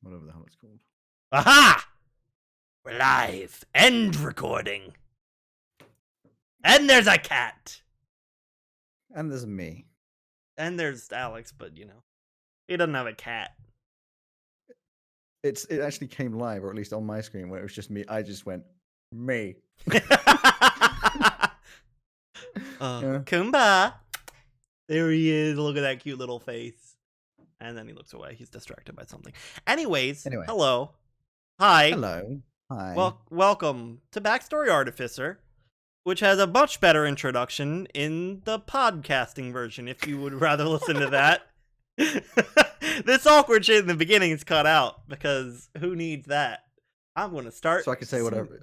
whatever the hell it's called. Aha! We're live. End recording. And there's a cat. And there's me. And there's Alex, but he doesn't have a cat. It actually came live, or at least on my screen, where it was just me. I just went, me. Kumba. There he is. Look at that cute little face. And then he looks away. He's distracted by something. Anyway. Hello. Hi. Hello. Hi. Well, welcome to Backstory Artificer, which has a much better introduction in the podcasting version, if you would rather listen to that. This awkward shit in the beginning is cut out, because who needs that? I'm going to start. So I can say whatever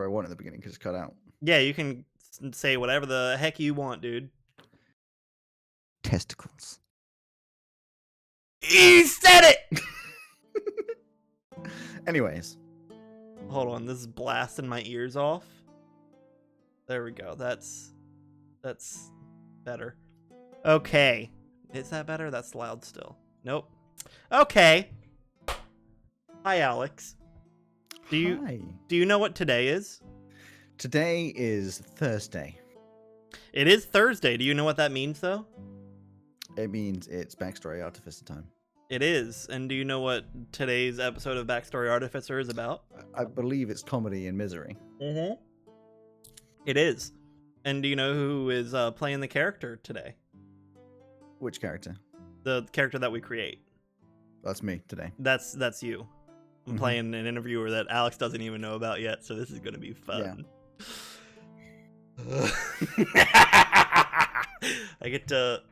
I want in the beginning, because it's cut out. Yeah, you can say whatever the heck you want, dude. Testicles. He said it! Anyways. Hold on, this is blasting my ears off. There we go. That's better. Okay. Is that better? That's loud still. Nope. Okay. Hi, Alex. Do you know what today is? Today is Thursday. It is Thursday. Do you know what that means, though? It means it's Backstory Artificer time. It is. And do you know what today's episode of Backstory Artificer is about? I believe it's comedy and misery. Mm-hmm. It is. And do you know who is playing the character today? Which character? The character that we create. That's me today. That's you. I'm playing an interviewer that Alex doesn't even know about yet, so this is going to be fun. Yeah. I get to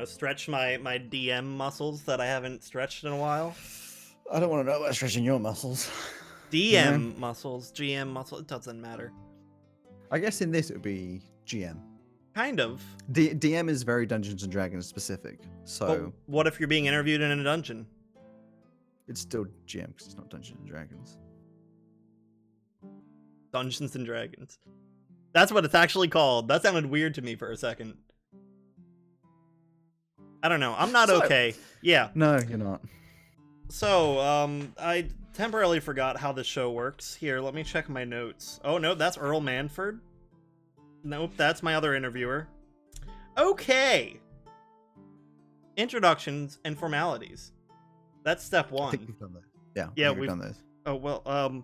stretch my DM muscles that I haven't stretched in a while. I don't want to know about stretching your muscles. DM muscles, GM muscles, it doesn't matter. I guess in this it would be GM. Kind of. DM is very Dungeons and Dragons specific. So but what if you're being interviewed in a dungeon? It's still GM because it's not Dungeons and Dragons. Dungeons and Dragons. That's what it's actually called. That sounded weird to me for a second. I don't know. I'm not okay. Yeah. No, you're not. So, I temporarily forgot how this show works. Here, let me check my notes. Oh, no, that's Earl Manford. Nope, that's my other interviewer. Okay. Introductions and formalities. That's step one. I think we've done that. Yeah, we've done this. Oh, well,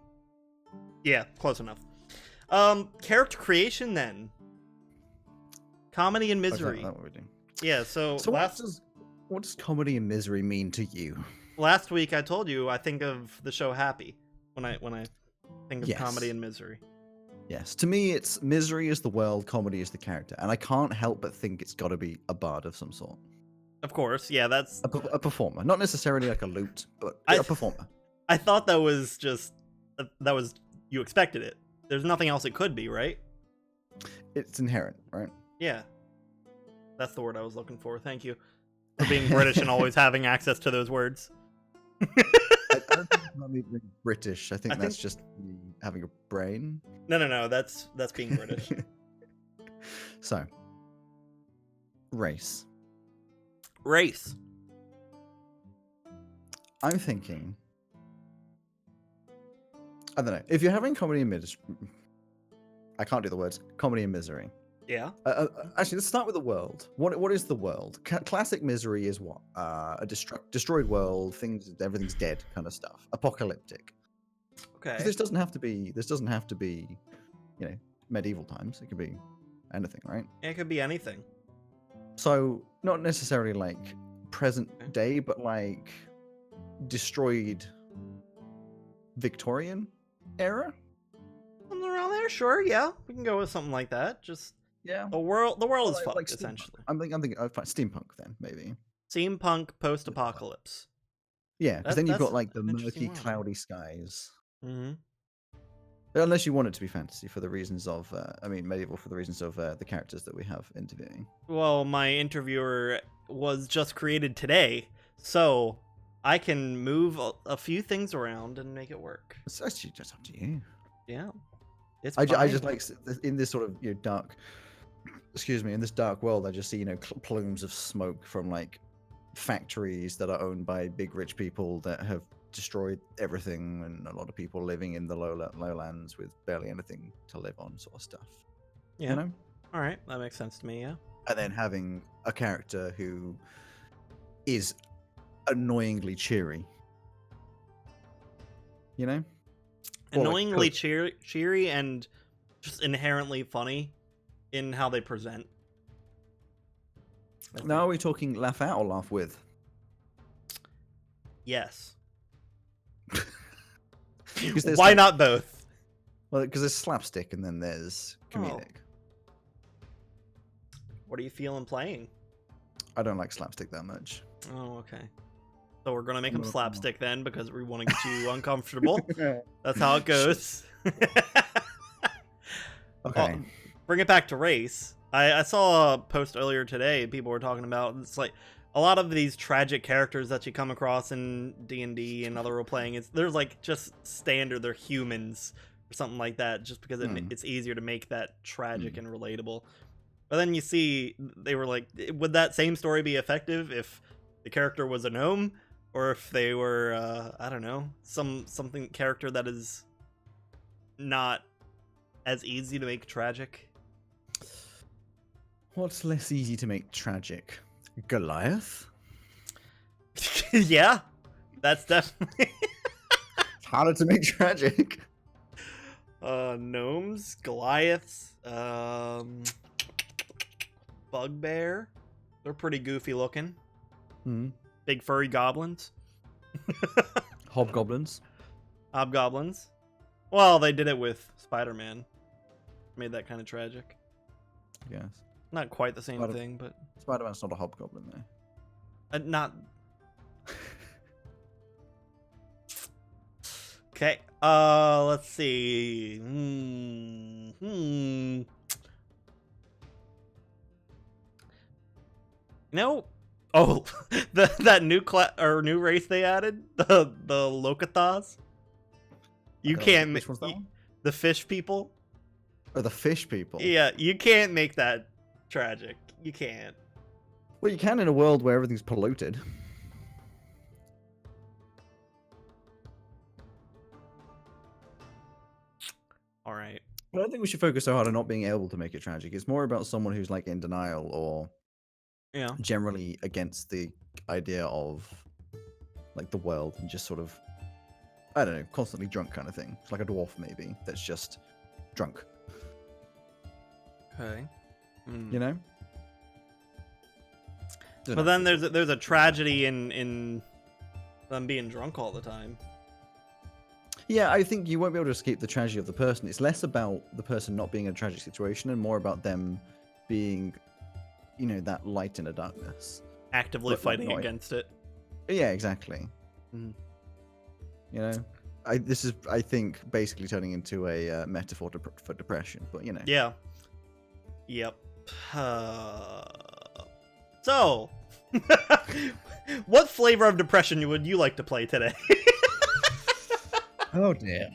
yeah, close enough. Character creation, then. Comedy and misery. Okay, that's what we're doing. Yeah, so what does comedy and misery mean to you? Last week I told you I think of the show Happy when I think of comedy and misery. Yes, to me it's misery is the world, comedy is the character, and I can't help but think it's got to be a bard of some sort. Of course, yeah, that's a performer, not necessarily like a lute, but a performer. I thought that was just you expected it. There's nothing else it could be, right? It's inherent, right? Yeah. That's the word I was looking for. Thank you for being British and always having access to those words. I don't think it's not me being British. I think that's just me having a brain. No. That's being British. So, race. I'm thinking. I don't know. If you're having comedy and misery, I can't do the words. Comedy and misery. Yeah. Actually, let's start with the world. What is the world? Classic misery is what? A destroyed world. Everything's dead, kind of stuff. Apocalyptic. Okay. This doesn't have to be, medieval times. It could be anything, right? It could be anything. So not necessarily like present day, but like destroyed Victorian era. Something around there, sure. Yeah, we can go with something like that. Just. Yeah. The world is fucked, like essentially. I'm thinking steampunk then, maybe. Steampunk post-apocalypse. Yeah, because then you've got like the murky, cloudy skies. Mm-hmm. Unless you want it to be fantasy for the reasons of, medieval for the reasons of the characters that we have interviewing. Well, my interviewer was just created today, so I can move a few things around and make it work. It's actually just up to you. Yeah. I just like in this sort of dark, in this dark world, I just see plumes of smoke from like factories that are owned by big rich people that have destroyed everything, and a lot of people living in the lowlands with barely anything to live on, sort of stuff. Yeah. You know? All right, that makes sense to me. Yeah. And then having a character who is annoyingly cheery. You know? Or like Annoyingly cheery and just inherently funny in how they present. Now, are we talking laugh at or laugh with? Yes. Why Why not both? Well, because there's slapstick and then there's comedic. What are you feeling playing? I don't like slapstick that much. Oh, okay. So we're gonna make him slapstick then because we want to get you uncomfortable. That's how it goes. Okay. Bring it back to race. I saw a post earlier today. People were talking about it's like a lot of these tragic characters that you come across in D&D and other role playing. There's like just standard. They're humans or something like that. Just because it's easier to make that tragic and relatable. But then you see they were like, would that same story be effective if the character was a gnome? Or if they were, I don't know, something character that is not as easy to make tragic. What's less easy to make tragic? Goliath? Yeah, that's definitely It's harder to make tragic. Gnomes, Goliaths, Bugbear. They're pretty goofy looking. Big furry goblins. Hobgoblins. Hobgoblins. Well, they did it with Spider-Man. Made that kind of tragic. Yes. Not quite the same thing, but... Spider-Man's not a hobgoblin, though. Not... Okay. Let's see. No. Oh, that new race they added, the Locathas. You can't make the fish people. Oh, the fish people. Yeah, you can't make that tragic. You can't. Well, you can in a world where everything's polluted. All right. But I don't think we should focus so hard on not being able to make it tragic. It's more about someone who's like in denial or generally against the idea of like the world and just sort of, I don't know, constantly drunk kind of thing. It's like a dwarf maybe that's just drunk. Okay. You know? But then there's a tragedy in them being drunk all the time. Yeah, I think you won't be able to escape the tragedy of the person. It's less about the person not being in a tragic situation and more about them being, you know, that light in the darkness. Actively fighting against it. Yeah, exactly. You know? This is, I think, basically turning into a metaphor for depression, but you know. Yeah. Yep. So, what flavor of depression would you like to play today? Oh dear.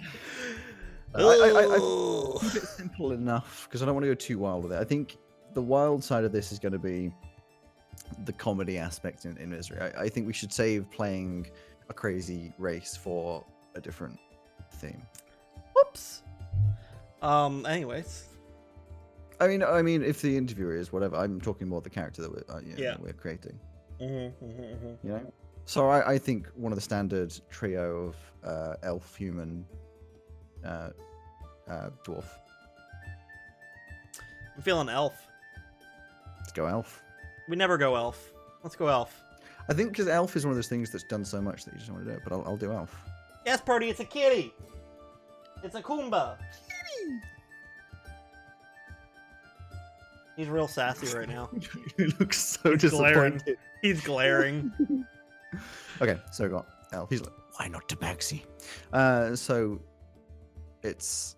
I keep it simple enough because I don't want to go too wild with it. I think the wild side of this is going to be the comedy aspect in Misery. I think we should save playing a crazy race for a different theme. Whoops. Anyways. I mean, if the interviewer is whatever, I'm talking more the character that we're creating. You know. So I think one of the standard trio of elf, human, dwarf. I'm feeling elf. Let's go elf. We never go elf. Let's go elf. I think because elf is one of those things that's done so much that you just want to do it, but I'll do elf. Yes, Purdy, it's a kitty. It's a Kumba. Kitty. He's real sassy right now. He looks so disappointed. He's glaring. Okay, so we got elf. He's like, why not tabaxi? So it's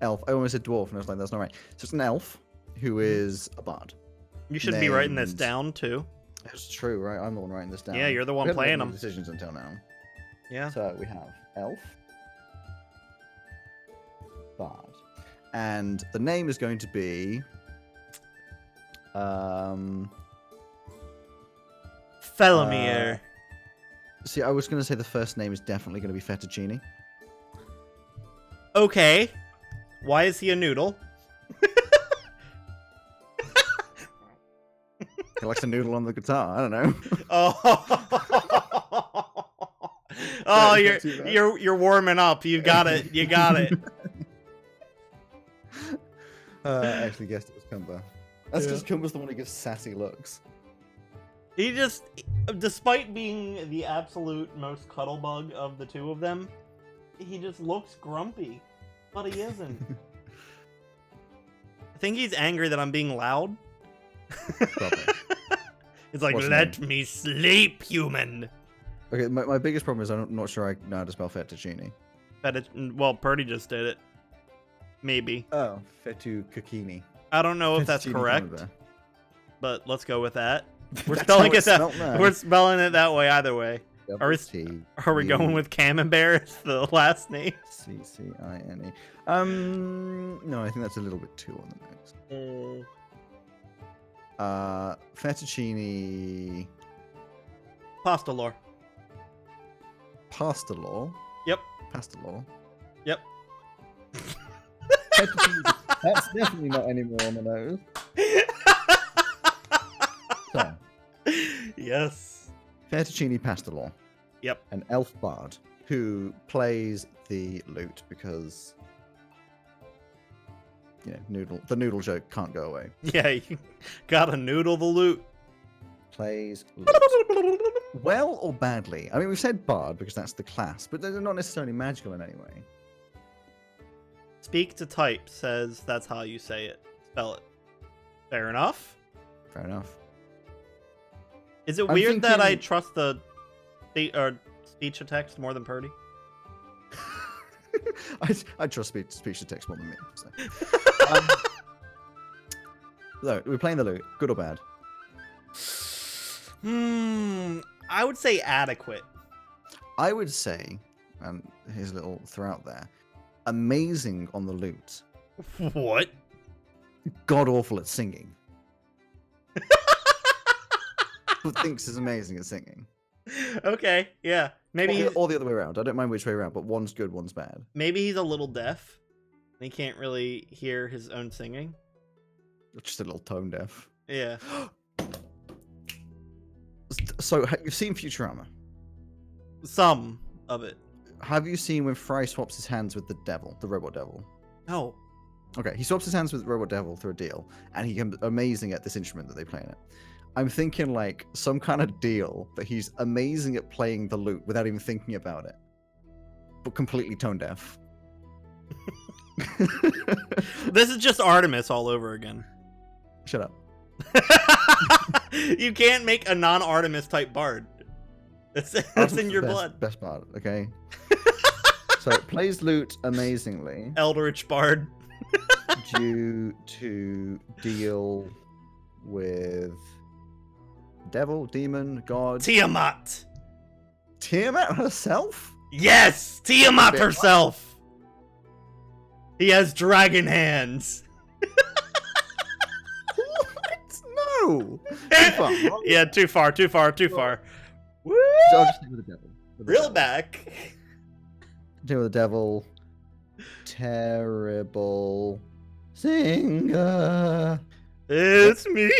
elf. I almost said dwarf, and I was like, that's not right. So it's an elf who is a bard. You should be writing this down too. That's true, right? I'm the one writing this down. Yeah, you're the one playing them. Decisions until now. Yeah. So we have elf, bard, and the name is going to be Felomir. See, I was going to say the first name is definitely going to be Fettuccine. Okay. Why is he a noodle? He likes to noodle on the guitar. I don't know. Oh, you're warming up. You got it. You got it. I actually guessed it was Kumba. That's because Kumba's the one who gives sassy looks. He just, despite being the absolute most cuddlebug of the two of them, he just looks grumpy. But he isn't. I think he's angry that I'm being loud. It's like, let me sleep, human. Okay, my biggest problem is I'm not sure I know how to spell fettuccine. Well, Purdy just did it. Maybe. Oh, fettuccine. I don't know if that's correct, but let's go with that. We're spelling it that. We're spelling it that way either way. Are we going with Camembert as the last name? C-C-I-N-E. No, I think that's a little bit too on the nose. Fettuccine Pastalore. Pastalore? Yep. Pastalore? Yep. That's definitely not any more on the nose. So. Yes. Fettuccine Pastalore. Yep. An elf bard who plays the lute because the noodle joke can't go away. Yeah, you gotta noodle the loot. Plays lute. Well or badly? I mean, we've said bard because that's the class, but they're not necessarily magical in any way. Speak to type says that's how you say it. Spell it. Fair enough. Fair enough. Is it weird that I trust the speech to text more than Purdy? I trust speech to text more than me. So. So, we're playing the lute. Good or bad? I would say adequate. I would say, and here's a little throughout there, amazing on the lute. What? God awful at singing. But thinks is amazing at singing. Okay, yeah. Maybe or the other way around. I don't mind which way around, but one's good, one's bad. Maybe he's a little deaf. He can't really hear his own singing. Just a little tone deaf. Yeah. So, you've seen Futurama? Some of it. Have you seen when Fry swaps his hands with the devil, the robot devil? No. Okay, he swaps his hands with the robot devil through a deal, and he becomes amazing at this instrument that they play in it. I'm thinking like some kind of deal that he's amazing at playing the lute without even thinking about it, but completely tone deaf. This is just Artemis all over again. Shut up. You can't make a non-Artemis type bard. That's in your blood. Best bard, okay? So it plays lute amazingly. Eldritch bard. Due to deal with devil, demon, god. Tiamat. Tiamat herself? Yes, Tiamat herself. He has dragon hands. What? No. Too far. Yeah, too far. Woo! I'll just stick with the devil. Reel back. Deal with the devil. Terrible singer. It's me.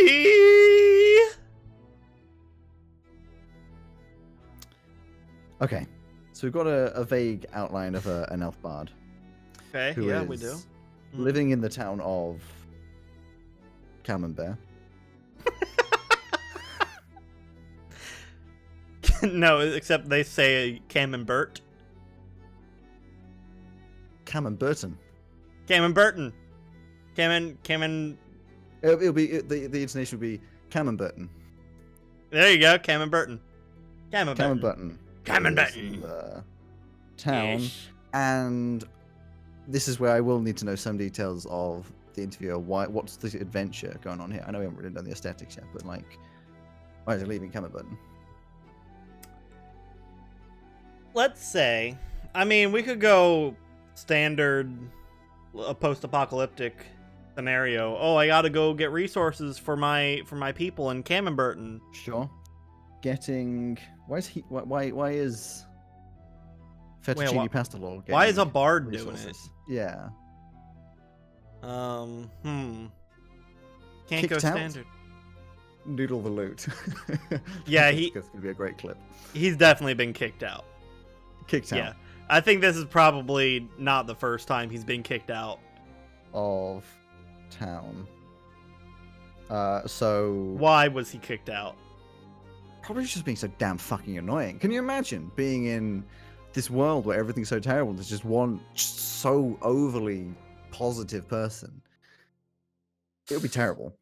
Okay, so we've got a vague outline of an elf bard. Okay, yeah, we do. Living in the town of Camembert. No, except they say Camembert. Camemberton. Camemberton. It'll be the intonation will be Camemberton. There you go, Camemberton. Camemberton. Town. Yes. And this is where I will need to know some details of the interviewer. What's the adventure going on here? I know we haven't really done the aesthetics yet, but like, why is he leaving Camemberton? Let's say, I mean, we could go standard post-apocalyptic scenario. Oh, I gotta go get resources for my people in Camemberton. Sure. getting. Why is he? Why is Fettuccine Pastalore getting why is a bard resources? doing it? Yeah. Can't Kicked go out? standard. Noodle the loot. Yeah, It's gonna be a great clip. He's definitely been kicked out. Kicked out. Yeah, I think this is probably not the first time he's been kicked out of town. So why was he kicked out? Probably just being so damn fucking annoying. Can you imagine being in this world where everything's so terrible? There's just one so overly positive person. It would be terrible.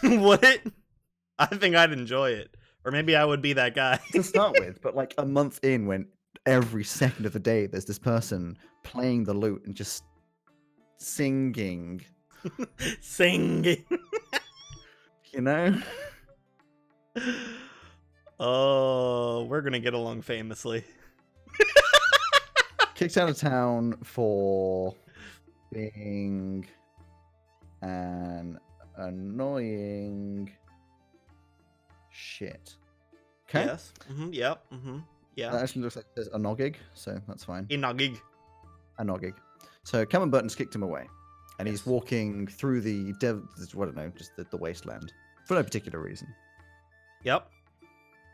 Would it? I think I'd enjoy it. Or maybe I would be that guy. To start with, but like a month in, when every second of the day there's this person playing the lute and just singing. Singing. You know? Oh, we're gonna get along famously. Kicked out of town for being an annoying shit. Okay. Yes. Yep. Yeah. That actually looks like there's a noggig, so that's fine. Inagig. A noggig. So Cameron Burton's kicked him away, and he's Yes. walking through the I don't know, just the wasteland for no particular reason. Yep.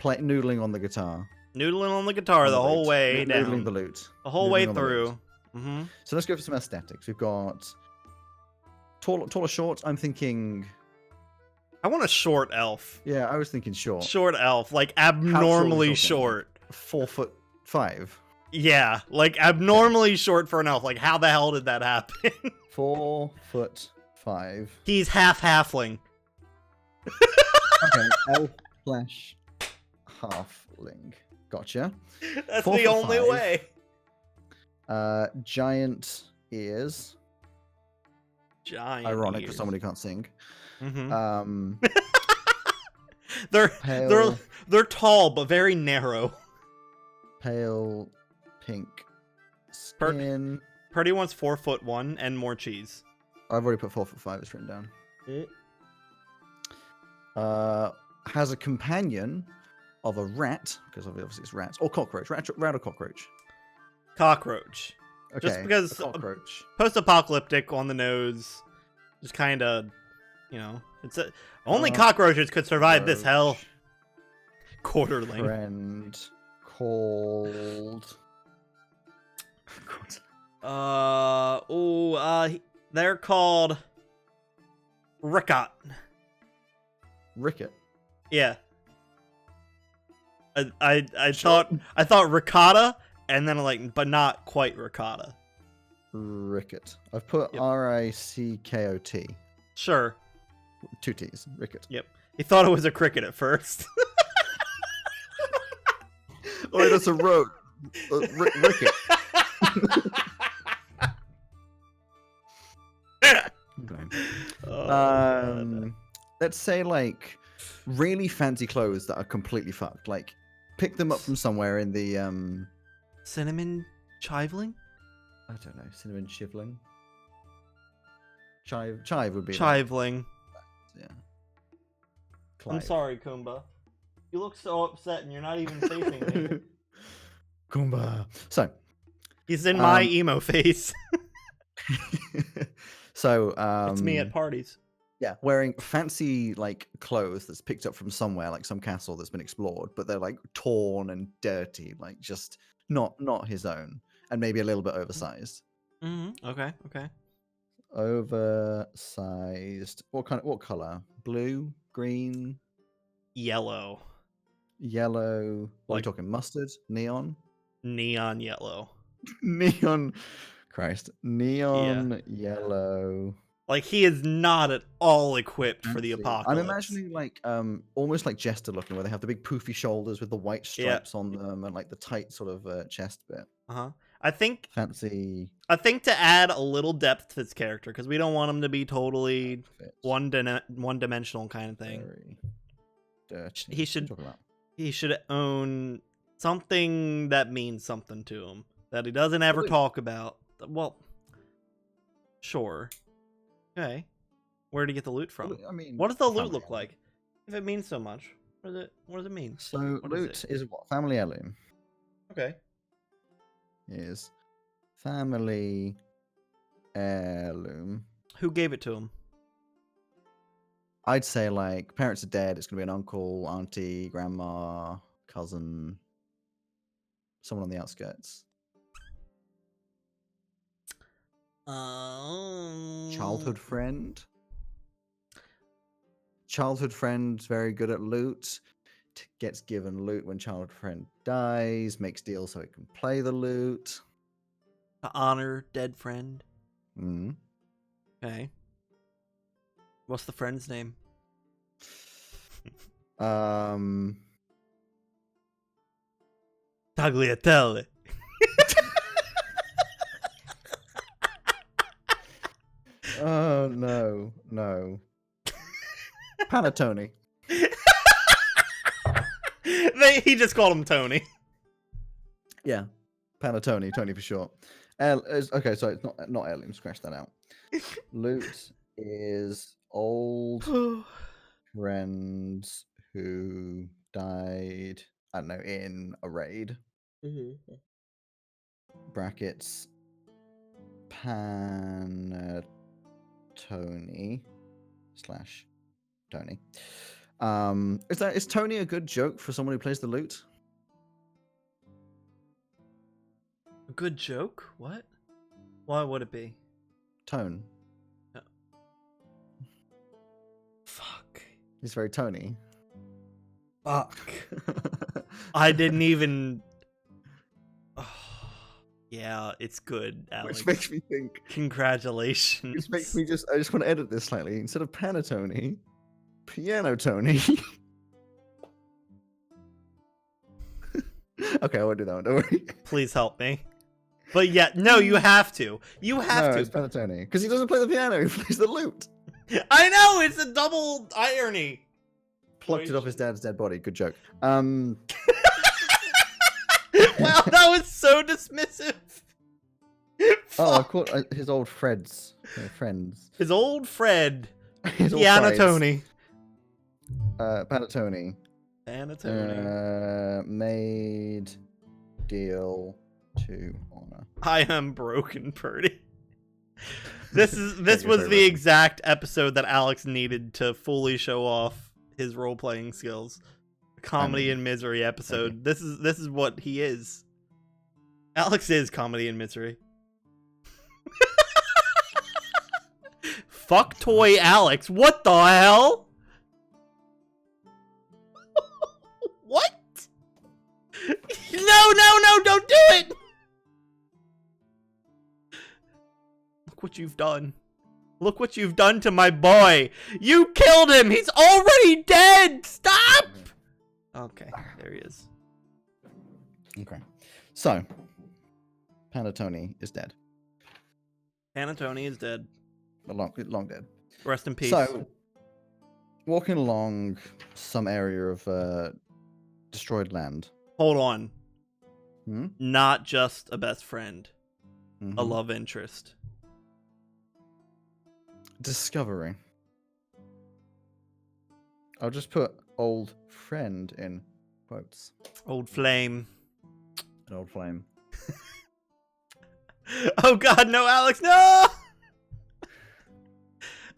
Noodling on the guitar. Noodling on the guitar the whole way down. Noodling the lute. The whole way Noodling on the through. lute. So let's go for some aesthetics. We've got tall or short. I'm thinking. I want a short elf. Yeah, I was thinking short. Short elf, like abnormally short. short. 4'5". Yeah, like abnormally short for an elf. Like, how the hell did that happen? 4'5". He's half-halfling. Okay, elf / halfling. Gotcha. That's 4 the foot only 5. way. Giant ears. Giant Ironic ears. for somebody who can't sing. They're tall but very narrow. Pale pink skin. Purdy wants 4'1" and more cheese. I've already put 4'5". It's written down. Has a companion of a rat, because obviously it's rats, or cockroach. Rat or cockroach. Cockroach. Okay, Just because cockroach. Post-apocalyptic on the nose, just kind of, it's only cockroaches could survive this hell. Quarterling. Friend called. They're called Rickot. Rickett. Yeah. I thought ricotta, and then but not quite ricotta. Rickett. I've put Rickot. Sure. 2 T's. Rickett. Yep. He thought it was a cricket at first. Oh, that's a road. Rickett. Okay. Let's say really fancy clothes that are completely fucked. Like, pick them up from somewhere in the Cinnamon chiveling? I don't know. Cinnamon shivling. Chive would be chiveling. Yeah. Clive. I'm sorry, Kumba. You look so upset, and you're not even facing me. Kumba. So he's in my emo face. So it's me at parties. Yeah, wearing fancy clothes that's picked up from somewhere, like some castle that's been explored, but they're torn and dirty, just not his own, and maybe a little bit oversized. Okay. Oversized. What color? Blue, green, yellow. What are you talking? Mustard? Neon? Neon yellow. Neon. Christ. Neon yellow. He is not at all equipped for the apocalypse. I'm imagining almost like Jester looking, where they have the big poofy shoulders with the white stripes on them and the tight sort of chest bit. I think fancy. I think to add a little depth to his character, because we don't want him to be totally one-dimensional kind of thing. Very dirty. He should own something that means something to him that he doesn't ever talk about. Well, sure. Okay. Where did he get the loot from? I mean, what does the loot look like? If it means so much. What does it mean? So What loot is what? Family heirloom. Okay. Is family heirloom. Who gave it to him? I'd say like parents are dead. It's gonna be an uncle, auntie, grandma, cousin, someone on the outskirts. Childhood friend. Childhood friend, very good at loot. Gets given loot when childhood friend dies. Makes deals so it can play the loot. To honor dead friend. Mm. Okay. What's the friend's name? Tagliatelle. Oh no. Panettone. He just called him Tony. Yeah, Panettone, Tony for short. Okay, so it's not heirloom. Scratch that out. Loot is old friends who died. I don't know, in a raid. Brackets. Panettone / Tony. Is Tony a good joke for someone who plays the loot? A good joke? What? Why would it be? Tone. No. Fuck. He's very Tony. Fuck. I didn't even. Oh, yeah, it's good, Alex. Which makes me think. Congratulations. Which makes me I just want to edit this slightly. Instead of Panettone, Piano Tony. Okay, I won't do that one. Don't worry. Please help me. But yeah, no, you have to. You have It's to. Panettone. Because he doesn't play the piano, he plays the lute. I know, it's a double irony. Plucked it off his dad's dead body. Good joke. Wow, that was so dismissive. Oh, I caught his old friends. His old Fred. His old Piano friends. Tony. Panettone. Panettone. Made deal to honor. I am broken, Purdy. This was the exact episode that Alex needed to fully show off his role-playing skills. Comedy and misery episode. This is what he is. Alex is comedy and misery. Fuck toy Alex. What the hell? What? No, don't do it. Look what you've done. Look what you've done to my boy. You killed him. He's already dead. Stop. Okay, there he is. Okay. So, Panettone is dead. Panettone is dead. Long dead. Rest in peace. So, walking along some area of destroyed land. Hold on. Hmm? Not just a best friend. Mm-hmm. A love interest. Discovery. I'll just put old friend in quotes. Old flame. An old flame. Oh god, no, Alex, no!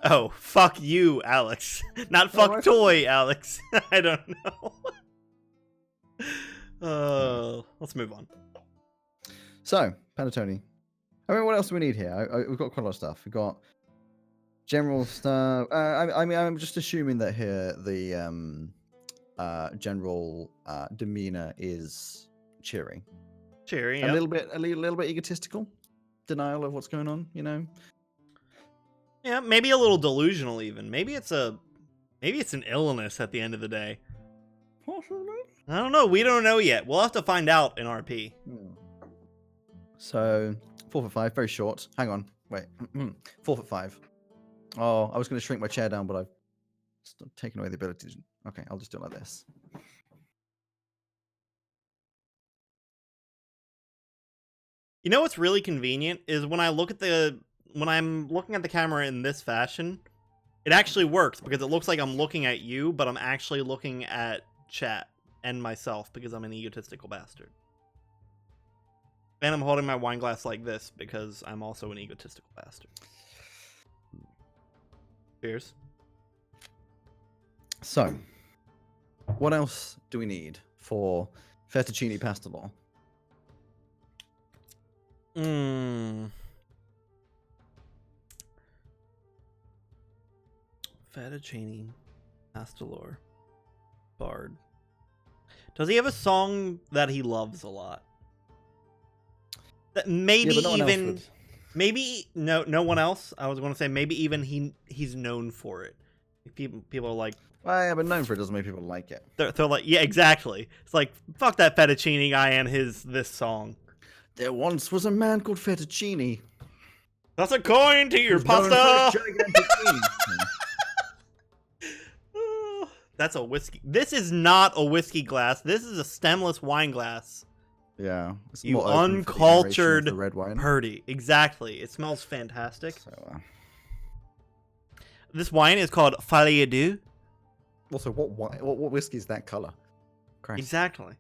Oh, fuck you, Alex. Not fuck toy, Alex. I don't know. Let's move on. So, Panettone. I mean, what else do we need here? We've got quite a lot of stuff. We've got general stuff. I mean, I'm just assuming that here the general demeanor is cheery. Cheery, yeah. A little bit egotistical. Denial of what's going on, you know? Yeah, maybe a little delusional even. Maybe it's an illness at the end of the day. Possibly. I don't know. We don't know yet. We'll have to find out in RP. So, 4'5", very short. Hang on. Wait. 4'5". Oh, I was going to shrink my chair down, but I've taken away the ability to... Okay, I'll just do it like this. You know what's really convenient is when I'm looking at the camera in this fashion, it actually works because it looks like I'm looking at you, but I'm actually looking at chat and myself because I'm an egotistical bastard. And I'm holding my wine glass like this because I'm also an egotistical bastard. Cheers. So, what else do we need for Fettuccine Pastalore? Fettuccine Pastalore Bard. Does he have a song that he loves a lot? That maybe even maybe no one else. I was going to say maybe even he's known for it. People are like, well, yeah, but known for it doesn't make people like it. They're like, yeah, exactly. It's like, fuck that Fettuccine guy and this song. There once was a man called Fettuccine. That's a coin to your pasta. That's a whiskey. This is not a whiskey glass. This is a stemless wine glass. Yeah. It's You more uncultured red wine. Purdy. Exactly. It smells fantastic. So, this wine is called Folie à Deux. Also, what whiskey is that color? Christ. Exactly.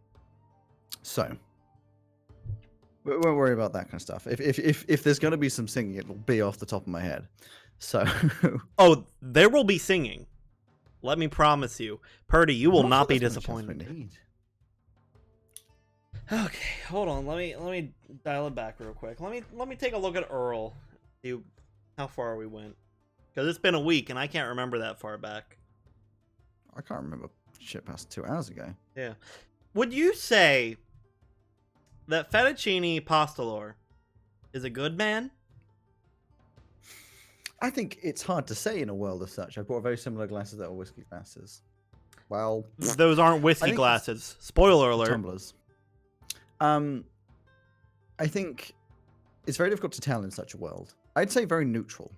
So, we won't worry about that kind of stuff. If there's going to be some singing, it'll be off the top of my head. So. Oh, there will be singing. Let me promise you, Purdy, you will not be disappointed. Okay, hold on. Let me dial it back real quick. Let me take a look at Earl. See how far we went, because it's been a week and I can't remember that far back. I can't remember shit past 2 hours ago. Yeah. Would you say that Fettuccine Pastalore is a good man? I think it's hard to say in a world of such. I brought very similar glasses that are whiskey glasses. Well, those aren't whiskey glasses. Spoiler alert. Tumblers. I think it's very difficult to tell in such a world. I'd say very neutral.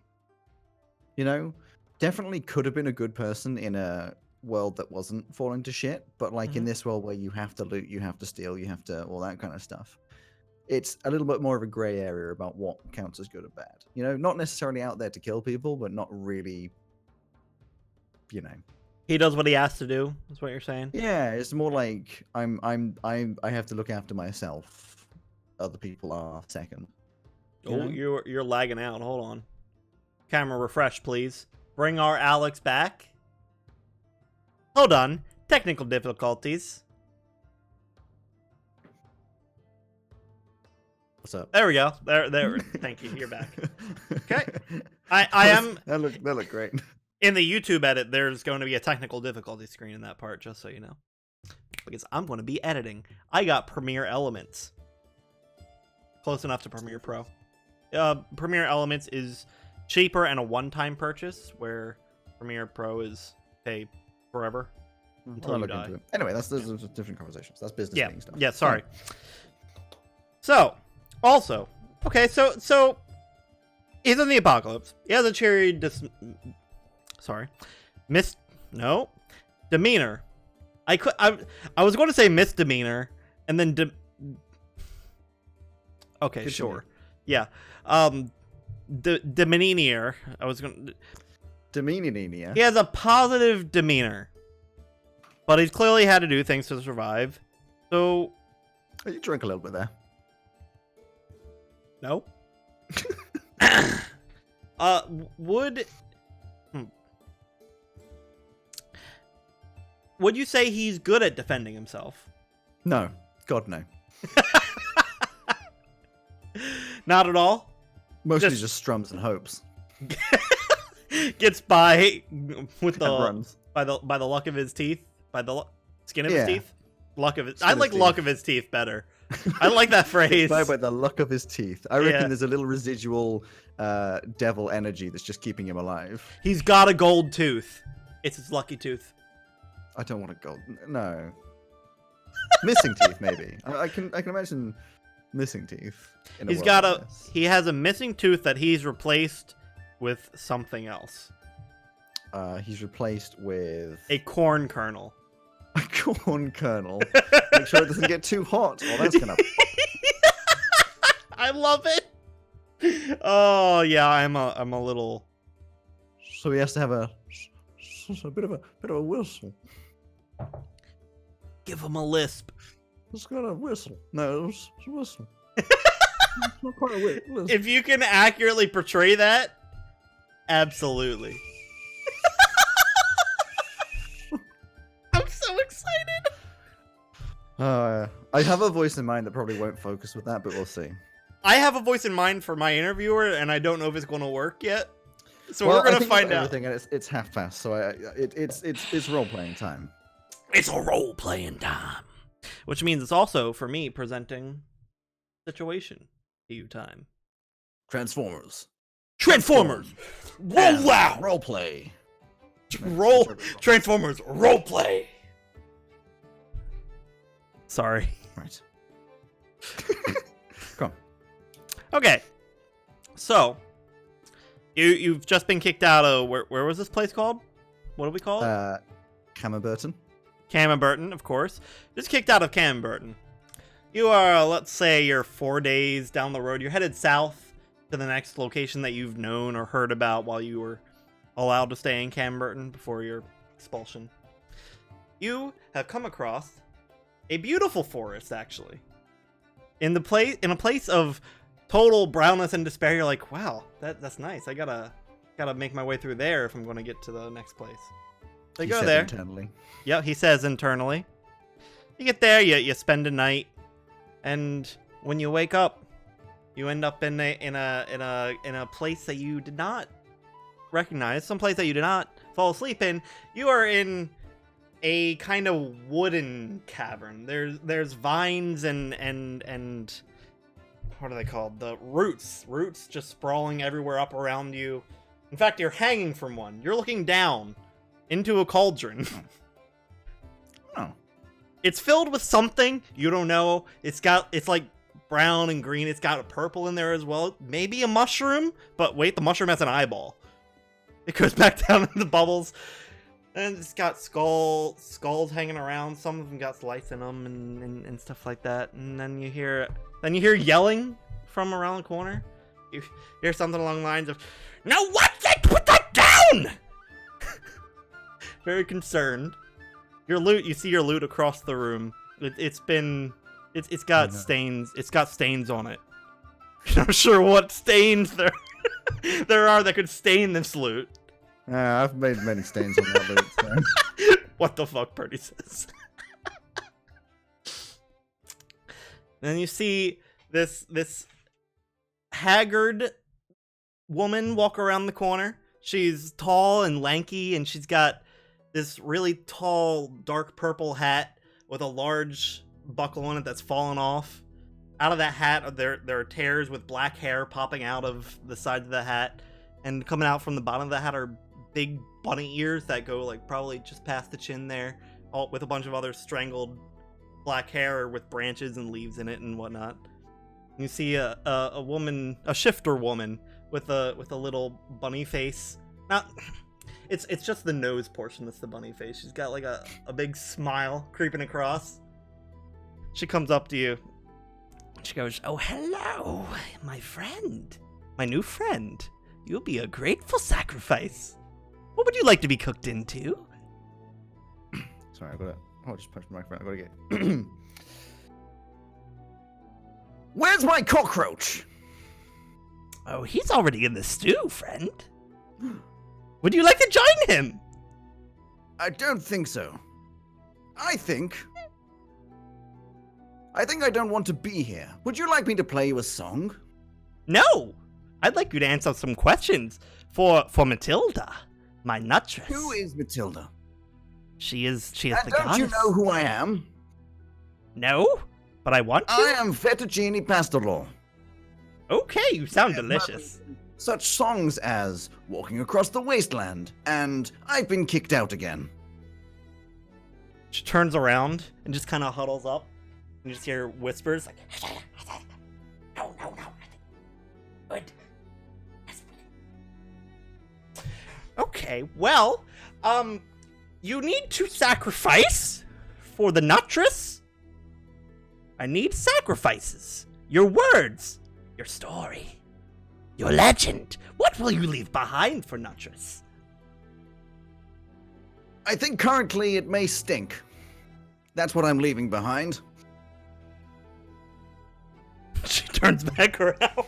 You know, definitely could have been a good person in a world that wasn't falling to shit, but like in this world where you have to loot, you have to steal, you have to all that kind of stuff. It's a little bit more of a gray area about what counts as good or bad. You know, not necessarily out there to kill people, but not really, you know. He does what he has to do, is what you're saying? Yeah, it's more like I have to look after myself. Other people are second. Oh, you're lagging out. Hold on. Camera refresh, please. Bring our Alex back. Hold on. Technical difficulties. What's up? There we go. There. Thank you. You're back. Okay. I am. That looked great. In the YouTube edit, there's going to be a technical difficulty screen in that part, just so you know. Because I'm going to be editing. I got Premiere Elements. Close enough to Premiere Pro. Premiere Elements is cheaper and a one-time purchase, where Premiere Pro is pay forever until you die. Anyway, those are different conversations. That's business thing stuff. Yeah, sorry. So, also, okay, so he's in the apocalypse. He has a cherry demeanor. I was going to say misdemeanor, and then okay, sure. Yeah. Demeanor. I was going to demeanor. He has a positive demeanor, but he's clearly had to do things to survive. So you drink a little bit there. No. Would you say he's good at defending himself? No. God, no. Not at all? Mostly just strums and hopes. Gets by with runs. by the luck of his teeth, by the skin of his teeth. Luck of his. I like luck of his teeth better. I like that phrase. By the luck of his teeth. I reckon there's a little residual devil energy that's just keeping him alive. He's got a gold tooth. It's his lucky tooth. I don't want a gold. No. Missing teeth, maybe. I can imagine missing teeth. He has a missing tooth that he's replaced with something else. He's replaced with a corn kernel. A corn kernel. Make sure it doesn't get too hot. Oh, that's gonna. I love it. Oh yeah, I'm a little. So he has to have a bit of a whistle. Give him a lisp. It's got a whistle. No, it's a whistle. It's not quite a whistle. If you can accurately portray that, absolutely. I'm so excited. I have a voice in mind that probably won't focus with that, but we'll see. I have a voice in mind for my interviewer, and I don't know if it's going to work yet. So we're going to find out. Everything, and it's half past, so it's role playing time. It's a role playing time, which means it's also for me presenting situation to you time. Transformers. Roll out. Role play. Transformers. Role play. Sorry. Right. Come on. Okay. So, you've just been kicked out of where was this place called? What do we call it? Cammerburton. Cammerburton, of course. Just kicked out of Cammerburton. You are, let's say, you're 4 days down the road. You're headed south to the next location that you've known or heard about while you were allowed to stay in Cammerburton before your expulsion. You have come across a beautiful forest, actually. In a place of total brownness and despair, you're like, wow, that's nice. I gotta make my way through there if I'm going to get to the next place. So you go there. Internally. Yep, he says internally. You get there, you spend a night, and when you wake up, you end up in a place that you did not recognize, some place that you did not fall asleep in. You are in a kind of wooden cavern. There's vines and what are they called? The roots just sprawling everywhere up around you. In fact, you're hanging from one. You're looking down into a cauldron. Oh. It's filled with something you don't know. It's like brown and green. It's got a purple in there as well. Maybe a mushroom, but wait, the mushroom has an eyeball. It goes back down in the bubbles. And it's got skulls hanging around. Some of them got lights in them and stuff like that. And then you hear yelling from around the corner. You hear something along the lines of, "Now what's that? Put that down!" Very concerned. Your loot. You see your loot across the room. It's got stains. It's got stains on it. I'm not sure what stains there are that could stain this loot. I've made many stains on that loot. So. What the fuck, Purdy says. Then you see this haggard woman walk around the corner. She's tall and lanky, and she's got this really tall, dark purple hat with a large buckle on it that's fallen off. Out of that hat, there are tears with black hair popping out of the sides of the hat, and coming out from the bottom of the hat are big bunny ears that go like probably just past the chin there, all with a bunch of other strangled black hair with branches and leaves in it and whatnot. You see a woman, a shifter woman with a little bunny face. Not, it's just the nose portion that's the bunny face. She's got like a big smile creeping across. She comes up to you. She goes, "Oh, hello, my friend, my new friend. You'll be a grateful sacrifice. What would you like to be cooked into?" Sorry, I gotta. Oh, just punch my microphone. I gotta get. Where's my cockroach? Oh, he's already in the stew, friend. Would you like to join him? I don't think so. I think I don't want to be here. Would you like me to play you a song? No! I'd like you to answer some questions for Matilda, my nuttress. Who is Matilda? She is the don't goddess. You know who I am? No, but I want to. I am Fettuccine Pastalore. Okay, you sound delicious. Such songs as Walking Across the Wasteland and I've Been Kicked Out Again. She turns around and just kind of huddles up. And you just hear whispers like, no. Good. Okay, well, you need to sacrifice for the nuttress. I need sacrifices. Your words, your story, your legend. What will you leave behind for nuttress? I think currently it may stink. That's what I'm leaving behind. She turns back around.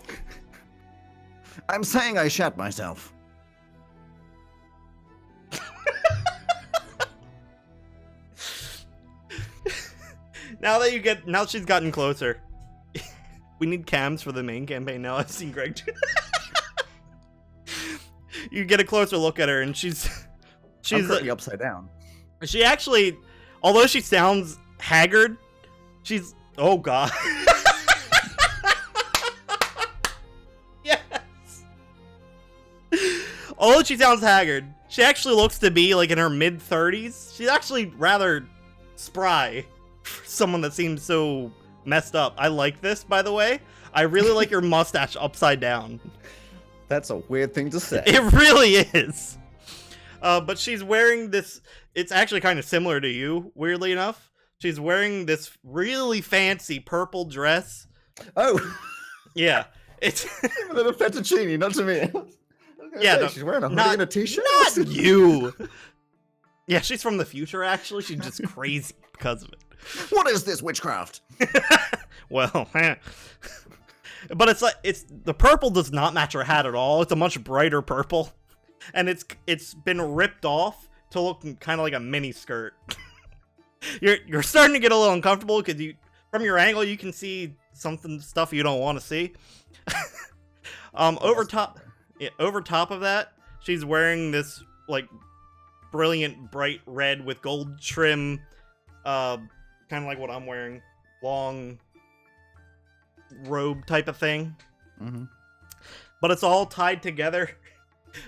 I'm saying I shat myself. Now she's gotten closer. We need cams for the main campaign now. I've seen Greg do that. You get a closer look at her, and she's currently upside down. She actually, although she sounds haggard, she's, oh god. Yes. Although she sounds haggard, she actually looks to be like in her mid-30s. She's actually rather spry for someone that seems so messed up. I like this, by the way. I really like your mustache upside down. That's a weird thing to say. It really is. But she's wearing this, it's actually kind of similar to you, weirdly enough. She's wearing this really fancy purple dress. Oh. Yeah. It's a little fettuccine, not to me. Yeah, no, she's wearing a hoodie and a t-shirt. Not you. Yeah, she's from the future, actually. She's just crazy because of it. What is this witchcraft? Well, but it's the purple does not match her hat at all. It's a much brighter purple, and it's been ripped off to look kind of like a mini skirt. You're starting to get a little uncomfortable because from your angle you can see stuff you don't want to see. Over top of that, she's wearing this like brilliant bright red with gold trim, kind of like what I'm wearing, long robe type of thing. Mm-hmm. But it's all tied together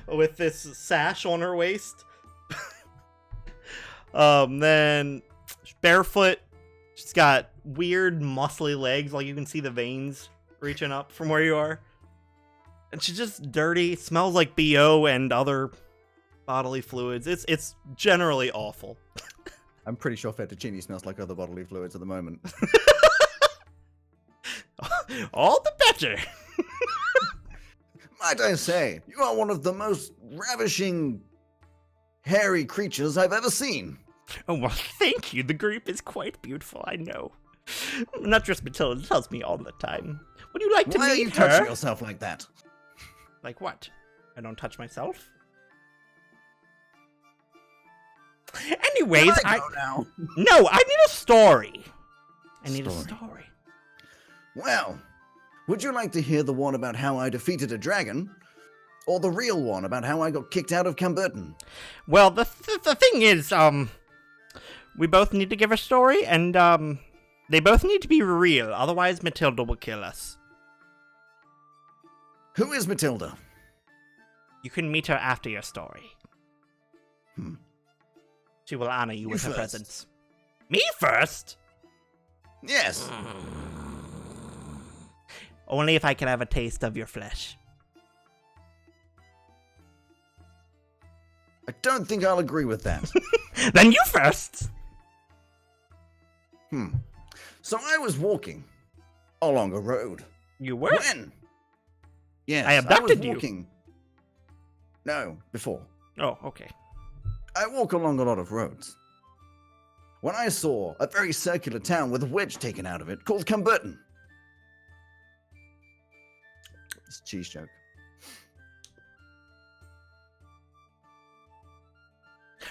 with this sash on her waist. Then barefoot, she's got weird muscly legs, like you can see the veins reaching up from where you are. And she's just dirty, smells like BO and other bodily fluids. It's generally awful. I'm pretty sure fettuccine smells like other bodily fluids at the moment. All the better. Might I say, you are one of the most ravishing, hairy creatures I've ever seen. Oh, well, thank you. The group is quite beautiful, I know. Not just Matilda tells me all the time. Would you like to Why meet are you her? touching yourself like that? Like what? I don't touch myself? Anyways, Can I go now? No, I need a story. I need a story. Well, would you like to hear the one about how I defeated a dragon? Or the real one about how I got kicked out of Camberton? Well, the thing is, we both need to give a story, and, they both need to be real, otherwise Matilda will kill us. Who is Matilda? You can meet her after your story. She will honor you with her presence. Me first? Yes. Only if I can have a taste of your flesh. I don't think I'll agree with that. Then you first. So I was walking along a road. You were? When? Yes, I abducted was walking. No, before. Oh, okay. I walk along a lot of roads. When I saw a very circular town with a wedge taken out of it called Camberton. It's a cheese joke.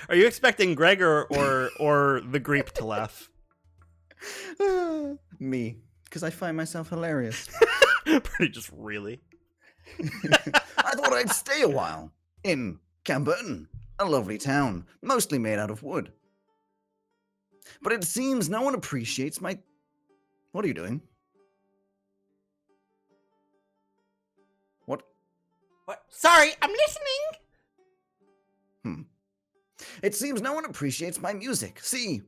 Are you expecting Greg or the Greep to laugh? Me, because I find myself hilarious. Pretty just really. I thought I'd stay a while in Camberton, a lovely town, mostly made out of wood. But it seems no one appreciates my... What are you doing? What? Sorry, I'm listening. It seems no one appreciates my music. See,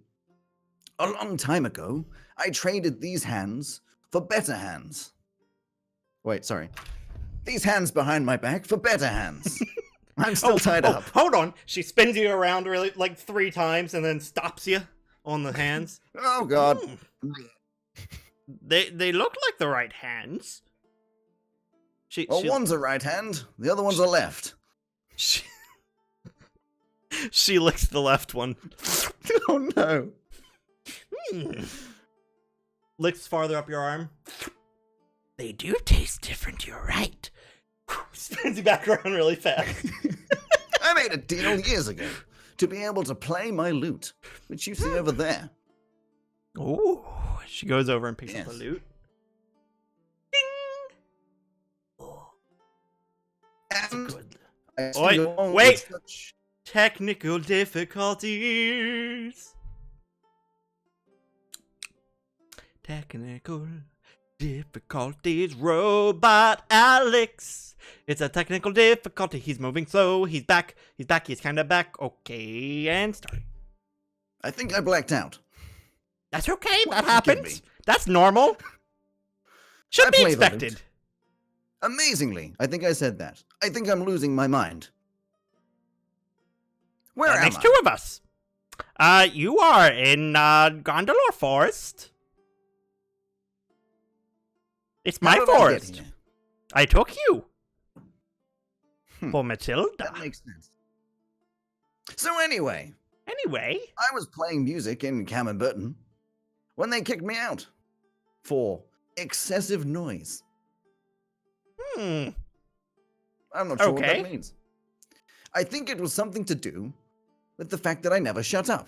a long time ago, I traded these hands for better hands. Wait, sorry. These hands behind my back for better hands. I'm still tied up. Hold on. She spins you around really like 3 times and then stops you on the hands. Oh, God. They look like the right hands. One's a right hand, the other one's a left. She licks the left one. Oh, no. Licks farther up your arm. They do taste different, you're right. Spins you back around really fast. I made a deal years ago to be able to play my lute, which you see over there. Ooh. She goes over and picks up a lute. Ding! Oh. And Good. Wait! Technical difficulties. Technical difficulties. Robot Alex. It's a technical difficulty. He's moving slow. He's back. He's back. He's kind of back. Okay, and start. I think I blacked out. That's okay. That happens. That's normal. Should be expected. Amazingly, I think I said that. I think I'm losing my mind. Where am I? Makes two of us. You are in Gondolor Forest. It's my forest. I took you. For Matilda. That makes sense. So anyway. I was playing music in Camberburton when they kicked me out for excessive noise. I'm not sure what that means. I think it was something to do with the fact that I never shut up.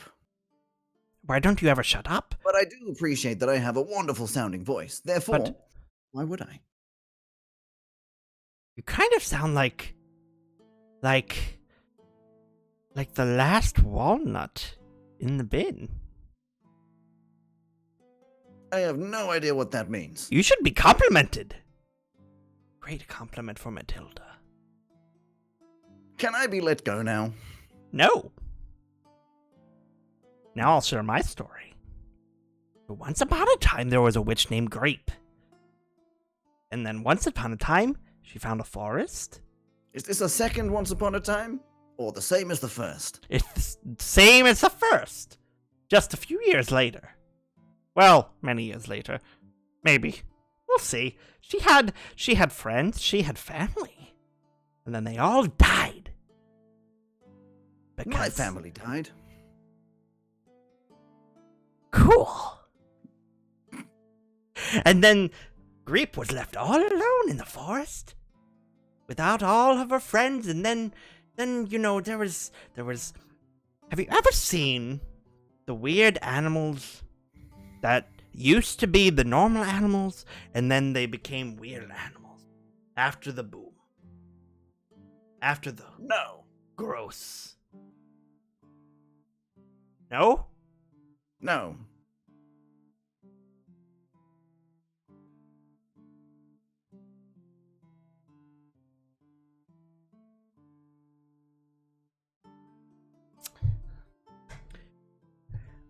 Why don't you ever shut up? But I do appreciate that I have a wonderful sounding voice. Therefore, why would I? You kind of sound like the last walnut in the bin. I have no idea what that means. You should be complimented. Great compliment for Matilda. Can I be let go now? No. Now I'll share my story. Once upon a time, there was a witch named Grape. And then once upon a time, she found a forest. Is this a second once upon a time? Or the same as the first? It's the same as the first. Just a few years later. Well, many years later. Maybe. We'll see. She had friends. She had family. And then they all died. My family died. Cool. And then Greep was left all alone in the forest. Without all of her friends. And then you know, there was... Have you ever seen the weird animals that used to be the normal animals, and then they became weird animals after the boom? After the... No. Gross. No? No.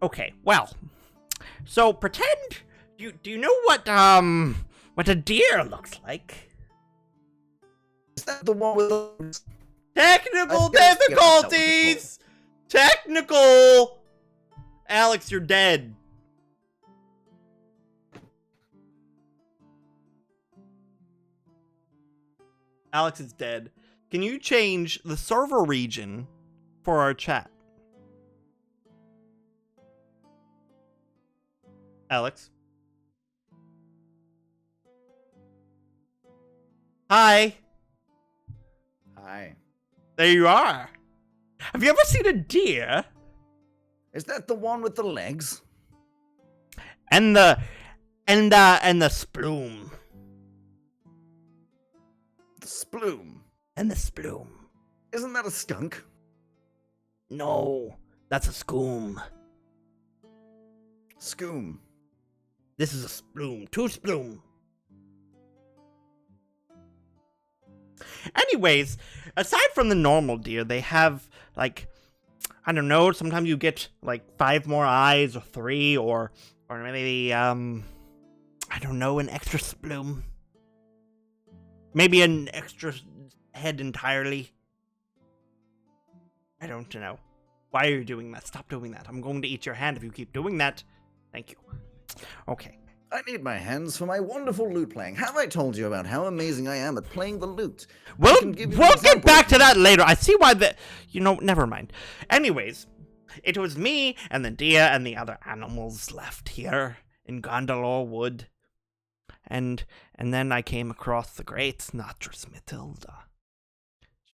Okay, well, so pretend do you know what a deer looks like? Is that the one with the... Technical difficulties! Technical! Alex, you're dead. Alex is dead. Can you change the server region for our chat? Alex. Hi. Hi. There you are. Have you ever seen a deer? Is that the one with the legs? And the splume. The splume. And the splume. Isn't that a skunk? No, that's a scoom. Scoom. This is a splume. Two splume. Anyways, aside from the normal deer, they have, like, I don't know, sometimes you get, like, 5 more eyes, or 3, or maybe, I don't know, an extra splume. Maybe an extra head entirely. I don't know. Why are you doing that? Stop doing that. I'm going to eat your hand if you keep doing that. Thank you. Okay. I need my hands for my wonderful lute playing. Have I told you about how amazing I am at playing the lute? We'll get back to that later. I see why the... You know, never mind. Anyways, it was me and the deer and the other animals left here in Gondolor Wood. And then I came across the great Notress Matilda.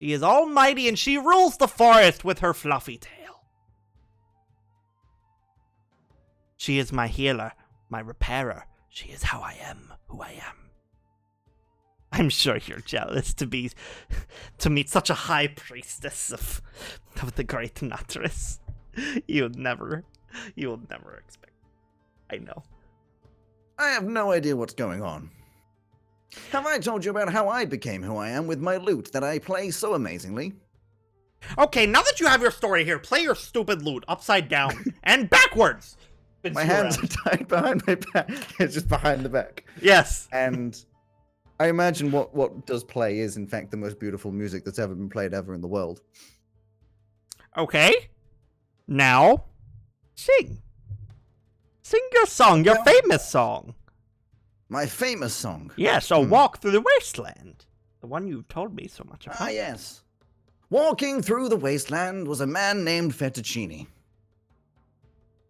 She is almighty and she rules the forest with her fluffy tail. She is my healer, my repairer. She is how I am, who I am. I'm sure you're jealous to meet such a high priestess of the great Notress. You'll never expect. I know. I have no idea what's going on. Have I told you about how I became who I am with my lute that I play so amazingly? Okay, now that you have your story here, play your stupid lute upside down and backwards. My hands are tied behind my back. It's just behind the back. Yes. And I imagine what does play is, in fact, the most beautiful music that's ever been played ever in the world. Okay. Now, sing. Sing your song, your famous song. My famous song? Yes, A Walk Through the Wasteland. The one you've told me so much about. Ah, yes. Walking through the wasteland was a man named Fettuccine.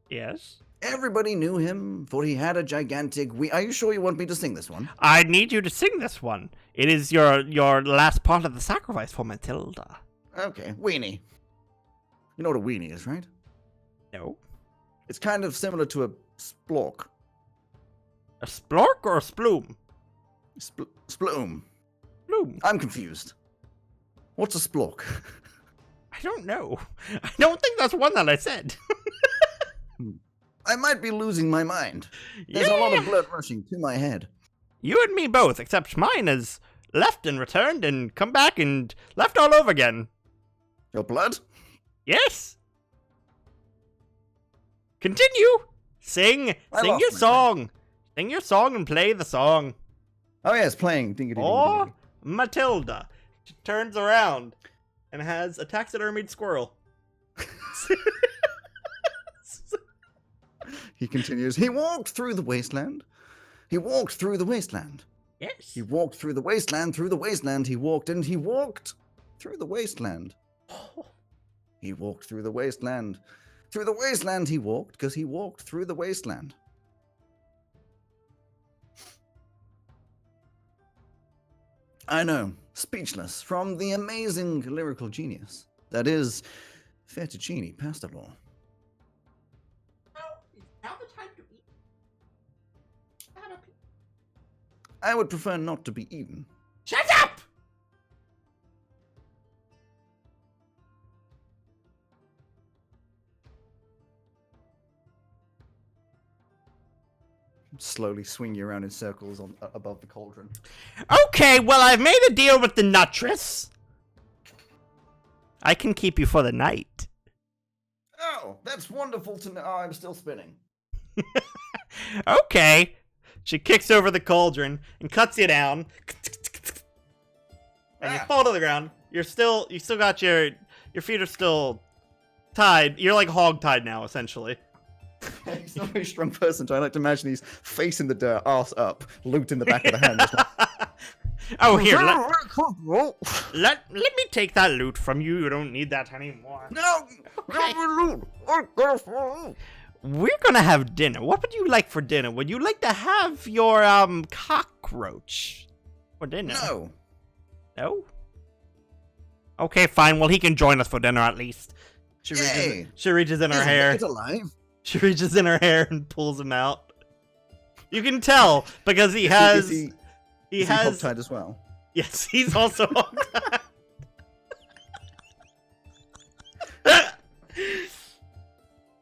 Yes. Everybody knew him, for he had a gigantic... Are you sure you want me to sing this one? I need you to sing this one. It is your last part of the sacrifice for Matilda. Okay, weenie. You know what a weenie is, right? No. It's kind of similar to a splork. A splork or a sploom? Sploom. Sploom. I'm confused. What's a splork? I don't know. I don't think that's one that I said. I might be losing my mind. There's a lot of blood rushing to my head. You and me both, except mine has left and returned and come back and left all over again. Your blood? Yes. Continue. Sing your song. Sing your song and play the song. Oh yes, playing. Or Matilda. She turns around and has a taxidermied squirrel. He continues. He walked through the wasteland. He walked through the wasteland. Yes. He walked through the wasteland, through the wasteland. He walked and he walked through the wasteland. He walked through the wasteland. Through the wasteland he walked, because he walked through the wasteland. I know, speechless, from the amazing lyrical genius that is Fettuccine Pastalore. Now the time to eat. I would prefer not to be eaten. Shut up! Slowly swing you around in circles above the cauldron. Okay, well, I've made a deal with the Notress. I can keep you for the night. Oh, that's wonderful to know. Oh, I'm still spinning. Okay. She kicks over the cauldron and cuts you down. And you fall to the ground. You still got your feet are still tied. You're like hog tied now, essentially. He's not a very strong person, so I like to imagine he's facing the dirt, arse up, loot in the back of the hand. Like, oh, here, let me take that loot from you. You don't need that anymore. No! Okay. No! We're gonna have dinner. What would you like for dinner? Would you like to have your, cockroach for dinner? No. No? Okay, fine. Well, he can join us for dinner at least. She reaches in her hair. He's alive. She reaches in her hair and pulls him out. You can tell because he has. Is he has hogtied as well. Yes, he's also hogtied.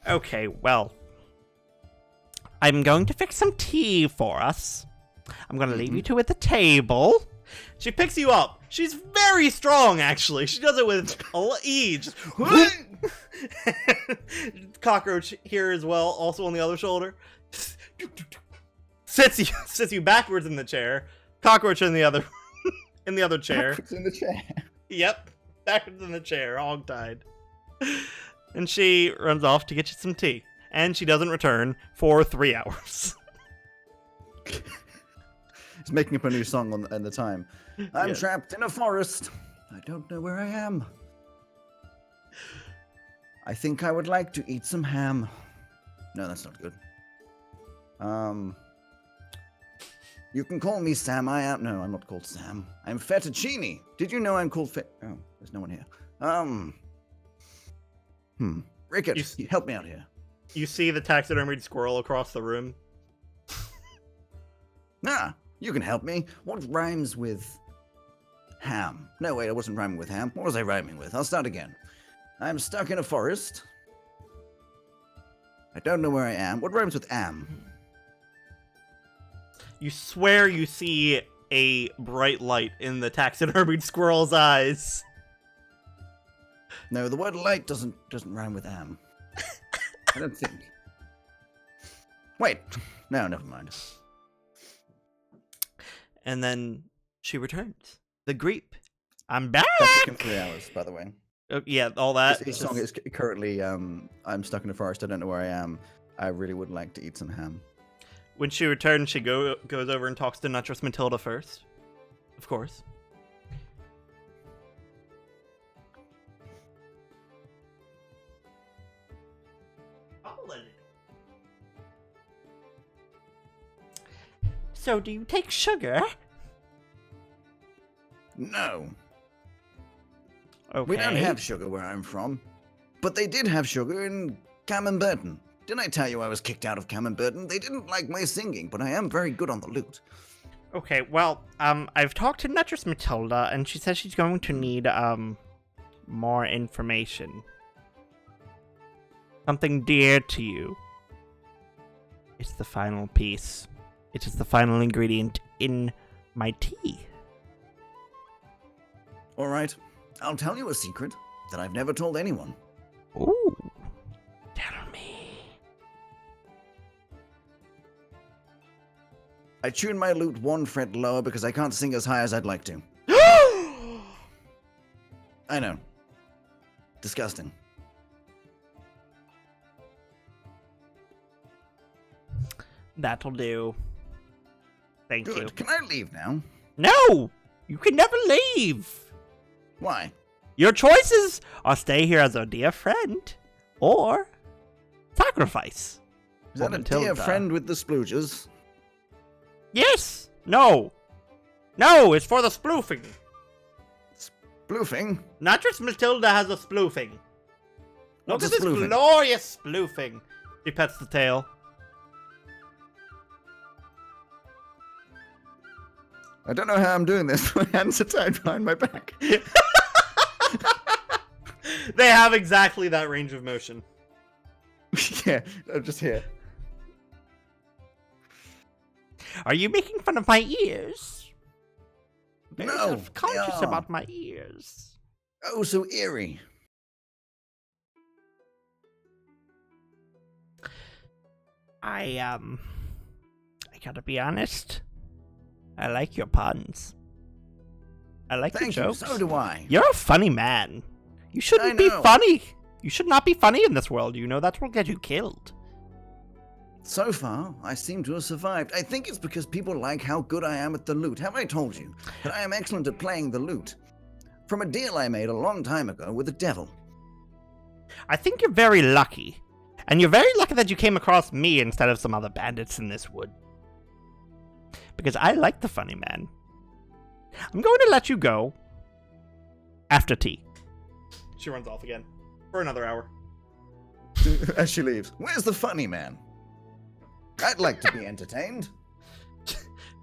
Okay, well, I'm going to fix some tea for us. I'm going to leave you two at the table. She picks you up. She's very strong, actually. She does it with ease. Cockroach here as well, also on the other shoulder. Sits you backwards in the chair. Cockroach in the other chair. Backwards in the chair. Yep, backwards in the chair, hogtied. And she runs off to get you some tea. And she doesn't return for 3 hours. He's making up a new song in the time. I'm trapped in a forest. I don't know where I am. I think I would like to eat some ham. No, that's not good. You can call me Sam. No, I'm not called Sam. I'm Fettuccine. Did you know I'm called Oh, there's no one here. Rickett, help me out here. You see the taxidermied squirrel across the room? You can help me. What rhymes with ham? No, wait, I wasn't rhyming with ham. What was I rhyming with? I'll start again. I'm stuck in a forest. I don't know where I am. What rhymes with am? You swear you see a bright light in the taxidermied squirrel's eyes. No, the word light doesn't rhyme with am. I don't think. Wait. No, never mind. And then she returns. The Greep. I'm back! That took him 3 hours, by the way. Yeah, all that. His song is currently, I'm stuck in a forest, I don't know where I am. I really would like to eat some ham. When she returns, she goes over and talks to Nuttress Matilda first. Of course. So, do you take sugar? No. Okay. We don't have sugar where I'm from. But they did have sugar in Camembert. Didn't I tell you I was kicked out of Camembert? They didn't like my singing, but I am very good on the lute. Okay, well, I've talked to Nuttress Matilda, and she says she's going to need, more information. Something dear to you. It's the final piece. It is the final ingredient in my tea. All right. I'll tell you a secret that I've never told anyone. Ooh. Tell me. I tune my lute 1 fret lower because I can't sing as high as I'd like to. I know. Disgusting. That'll do. Thank you. Good. Can I leave now? No! You can never leave! Why? Your choices are stay here as a dear friend, or sacrifice. Is that a dear friend with the splooges? Yes! No! No, it's for the sploofing. Sploofing? Nuttress Matilda has a sploofing. Look What's at this sploofing? glorious sploofing. She pets the tail. I don't know how I'm doing this. My hands are tied behind my back. They have exactly that range of motion. Yeah, I'm just here. Are you making fun of my ears? Very No, self-conscious yeah. about my ears. Oh, so eerie. I gotta be honest. I like your puns. I like Thank your you, jokes. so do I. You're a funny man. You shouldn't I be know. funny. You should not be funny in this world. You know that's what will get you killed. So far, I seem to have survived. I think it's because people like how good I am at the lute. Have I told you that I am excellent at playing the lute? From a deal I made a long time ago with the devil. I think you're very lucky. And you're very lucky that you came across me instead of some other bandits in this wood. Because I like the funny man. I'm going to let you go after tea. She runs off again for another hour. As she leaves. Where's the funny man? I'd like to be entertained.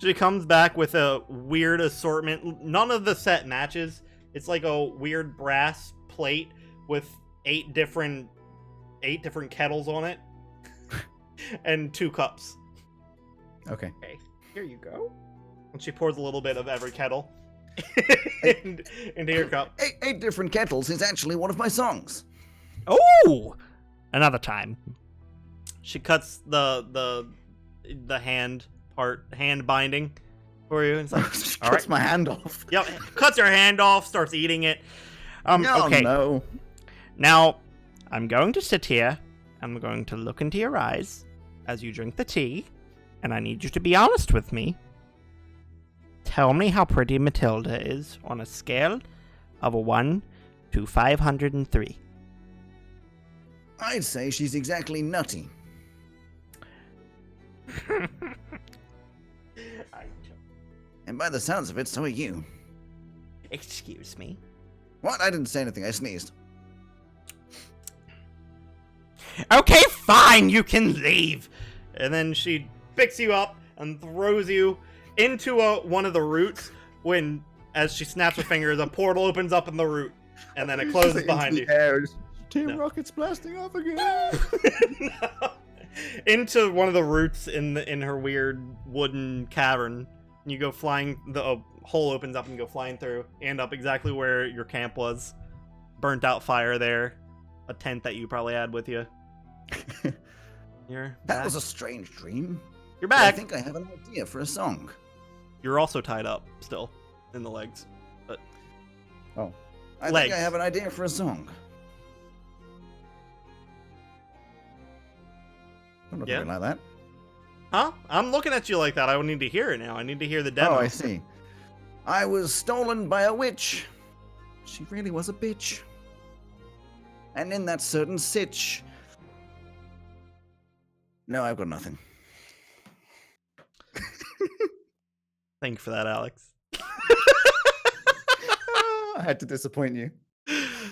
She comes back with a weird assortment. None of the set matches. It's like a weird brass plate with 8 different kettles on it. And 2 cups. Okay. Here you go. And she pours a little bit of every kettle into your cup. 8 different kettles is actually one of my songs. Oh! Another time. She cuts the hand binding for you. It's like, all Cuts right. my hand off. Yep. Cuts her hand off, starts eating it. Okay. No. Now, I'm going to sit here. I'm going to look into your eyes as you drink the tea. And I need you to be honest with me. Tell me how pretty Matilda is on a scale of a 1 to 503. I'd say she's exactly nutty. And by the sounds of it, so are you. Excuse me. What? I didn't say anything. I sneezed. Okay, fine, you can leave. And then she picks you up and throws you into one of the roots when, as she snaps her fingers, a portal opens up in the root, and then it closes behind you. Team Rocket's blasting off again. No. Into one of the roots in her weird wooden cavern. You go flying, the hole opens up and you go flying through. You end up exactly where your camp was. Burnt out fire there. A tent that you probably had with you. You're back. That was a strange dream. You're back. I think I have an idea for a song. You're also tied up still in the legs. But I think I have an idea for a song. I'm not doing like that. Huh? I'm looking at you like that. I would need to hear it now. I need to hear the demo. Oh, I see. I was stolen by a witch. She really was a bitch. And in that certain sitch. No, I've got nothing. Thank you for that, Alex. I had to disappoint you.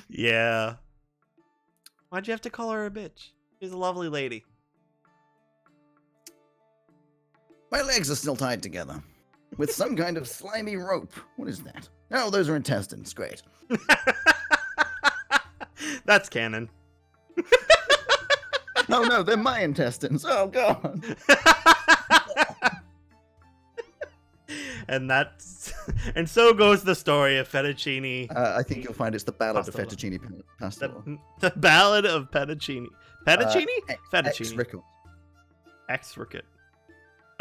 Yeah. Why'd you have to call her a bitch? She's a lovely lady. My legs are still tied together. With some kind of slimy rope. What is that? Oh, those are intestines. Great. That's canon. Oh no, they're my intestines. Oh god. And so goes the story of Fettuccine. I think you'll find it's the Ballad Pastalore. of Fettuccine Pastalore. The Ballad of Fettuccine. Fettuccine? Fettuccine. Ex-Rickle. Ex-Rickett.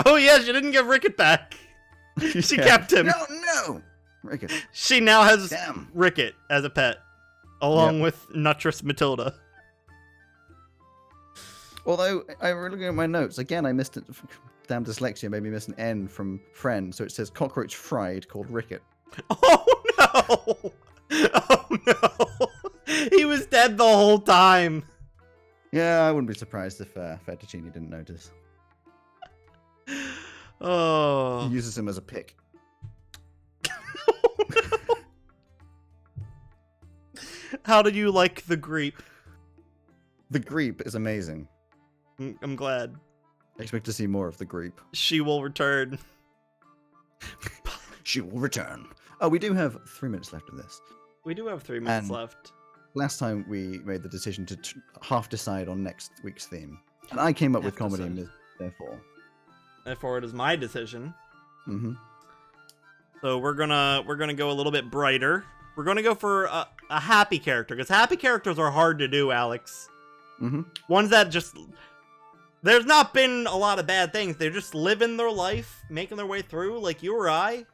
Oh yeah, she didn't give Rickett back. She kept him. No! Rickett. She now has Damn. Rickett as a pet. Along with Nutress Matilda. Although, I was looking at my notes. Again, I missed it. Damn dyslexia made me miss an N from friend. So it says cockroach fried called Rickett. Oh no! Oh no! He was dead the whole time. Yeah, I wouldn't be surprised if Fettuccine didn't notice. Oh. He uses him as a pick. How did you like the Greep? The Greep is amazing. I'm glad. I expect to see more of the Greep. She will return. She will return. Oh, we do have 3 minutes left of this. We do have 3 minutes left. Last time we made the decision to half decide on next week's theme. And I came up with comedy and myth, therefore. Therefore, it is my decision. Mm-hmm. So we're gonna go a little bit brighter. We're gonna go for a happy character, because happy characters are hard to do, Alex. Mm-hmm. Ones that just... There's not been a lot of bad things. They're just living their life, making their way through, like you or I.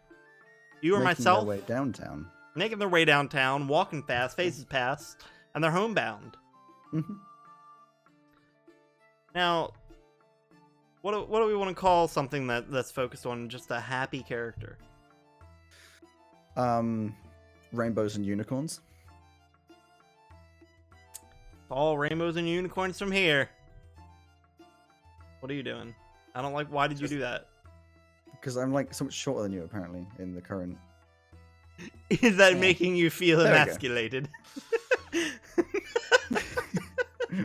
You or myself. Making their way downtown. Making their way downtown, walking fast, faces past, and they're homebound. Mm-hmm. Now, what do we want to call something that's focused on just a happy character? Rainbows and unicorns. All rainbows and unicorns from here. What are you doing? I don't like. Why did you do that? Because I'm like so much shorter than you apparently in the current. Is that making you feel emasculated?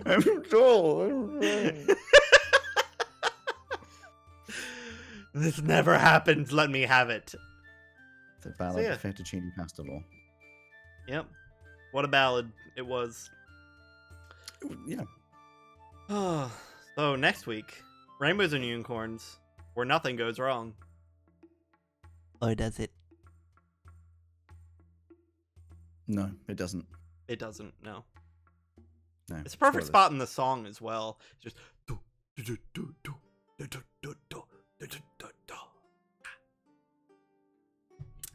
I'm tall. This never happened. Let me have it. The Ballad of Fettuccine Pastalore. Yep. What a ballad it was. Yeah. So next week, Rainbows and Unicorns, where nothing goes wrong. Or does it? No, it doesn't. It doesn't. No. No. It's a perfect spot in the song as well. It's just.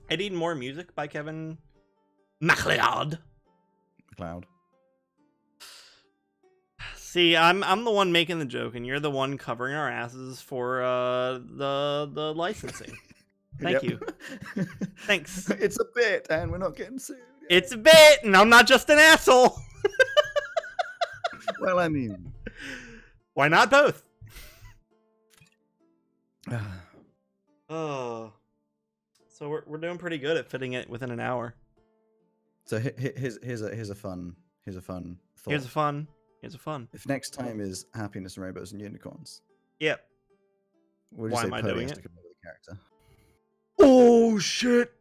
I need more music by Kevin MacLeod. MacLeod. See, I'm the one making the joke, and you're the one covering our asses for the licensing. Thank you. Thanks. It's a bit, and we're not getting sued. It's a bit, and I'm not just an asshole. Well, I mean, why not both? Oh, so we're doing pretty good at fitting it within an hour. So here's a fun thought. Here's a fun. If next time is happiness and rainbows and unicorns, Yep. we'll Why just say am I Purdy doing has it? to come up with a character. Oh shit!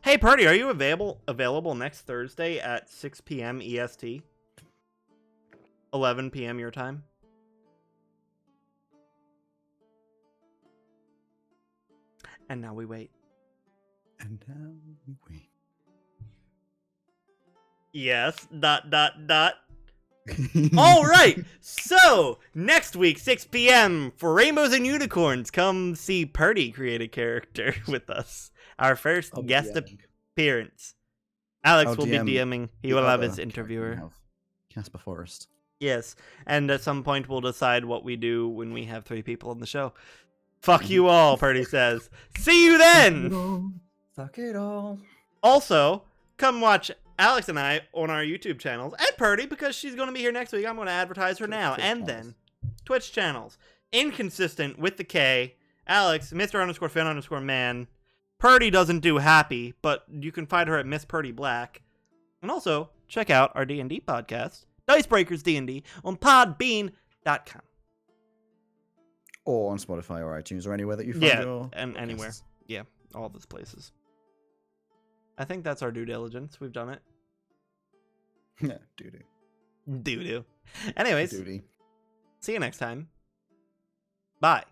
Hey, Purdy, are you available next Thursday at 6 p.m. EST? 11 p.m. your time? And now we wait. And now we wait. Yes. ... All right. So next week, 6 p.m. for Rainbows and Unicorns, come see Purdy create a character with us. Our first guest appearance. Alex will be DMing. He will have his interviewer. Casper Forest. Yes, and at some point we'll decide what we do when we have 3 people on the show. Fuck you all, Purdy says. See you then! Fuck it all. Also, come watch Alex and I on our YouTube channels, and Purdy, because she's going to be here next week. I'm going to advertise her now. And then, Twitch channels. Inkonsistent with the K. Alex, Mr_Finn_man. Purdy doesn't do happy, but you can find her at Miss Purdy Black. And also, check out our D&D podcast, Dicebreakers D&D, on podbean.com. Or on Spotify or iTunes or anywhere that you find your and anywhere. Yeah, all those places. I think that's our due diligence. We've done it. Yeah, doo-doo. Doo-doo. Anyways, Doo-doo. see you next time. Bye.